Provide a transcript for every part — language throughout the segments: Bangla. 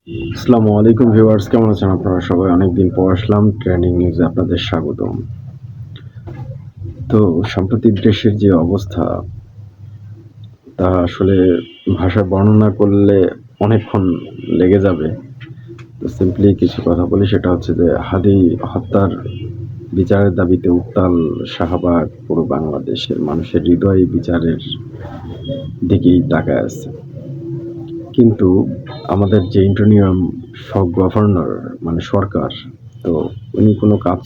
আসসালামু আলাইকুম ভিউয়ার্স, কেমন আছেন আপনারা সবাই? অনেকদিন পর আসলাম ট্রেন্ডিং নিউজে আপনাদের স্বাগতম। তো সাম্প্রতিক দেশের যে অবস্থা তা আসলে ভাষায় বর্ণনা করলে অনেকক্ষণ লেগে যাবে। তো সিম্পলি কিছু কথা বলি, সেটা হচ্ছে যে হাদি হত্যার বিচারের দাবিতে উত্তাল শাহবাগ পুরো বাংলাদেশের মানুষের হৃদয় বিচারের দিকেই তাকায় আছে। কিন্তু আমাদের যে ইন্টারিম গভর্নর মানে সরকার, তো উনি কোনো কাজ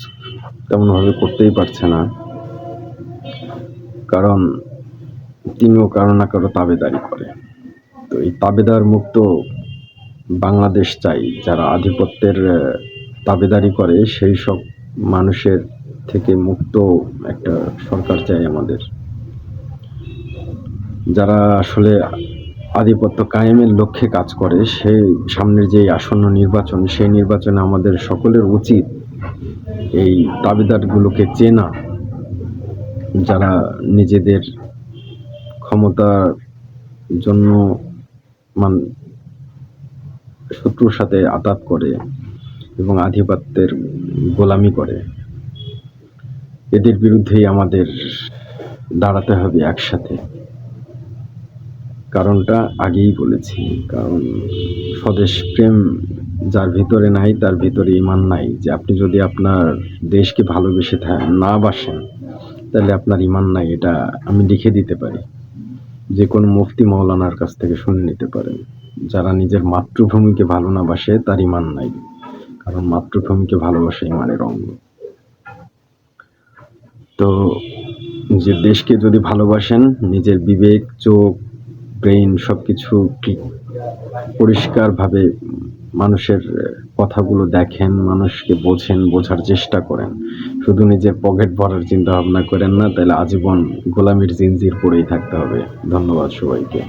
তেমনভাবে করতেই পারছে না। কারণ তিনিও কারো না কারো তাবেদারি করে। তো এই তাবেদার মুক্ত বাংলাদেশ চাই। যারা আধিপত্যের তাবেদারি করে সেই সব মানুষের থেকে মুক্ত একটা সরকার চাই আমাদের। যারা আসলে আধিপত্য কায়েমের লক্ষ্যে কাজ করে, সেই সামনের যে আসন্ন নির্বাচন, সেই নির্বাচনে আমাদের সকলের উচিত এই দাবিদারগুলোকে চেনা। যারা নিজেদের ক্ষমতার জন্য শত্রুর সাথে আঁতাত করে এবং আধিপত্যের গোলামি করে, এদের বিরুদ্ধেই আমাদের দাঁড়াতে হবে একসাথে। কারণটা আগেই বলেছি, কারণ স্বদেশ প্রেম যার ভিতরে নাই তার ভিতরে ঈমান নাই। যে আপনি যদি আপনার দেশকে ভালোবেসে না বাসেন, তাহলে আপনার ঈমান নাই, এটা আমি লিখে দিতে পারি। যে কোনো মুফতি মাওলানার কাছ থেকে শুনে নিতে পারেন। যারা নিজের মাতৃভূমিকে ভালো না বাসে তার ঈমান নাই, কারণ মাতৃভূমিকে ভালোবাসা ঈমানের অঙ্গ। তো নিজের দেশকে যদি ভালোবাসেন, নিজের বিবেক, চোখ, ব্রেইন সবকিছু ঠিক পরিষ্কারভাবে মানুষের কথাগুলো দেখেন, মানুষকে বোঝেন, বোঝার চেষ্টা করেন। শুধু নিজের পকেট ভরার চিন্তা ভাবনা করেন না, তাহলে আজীবন গোলামির জিনজির পরেই থাকতে হবে। ধন্যবাদ সবাইকে।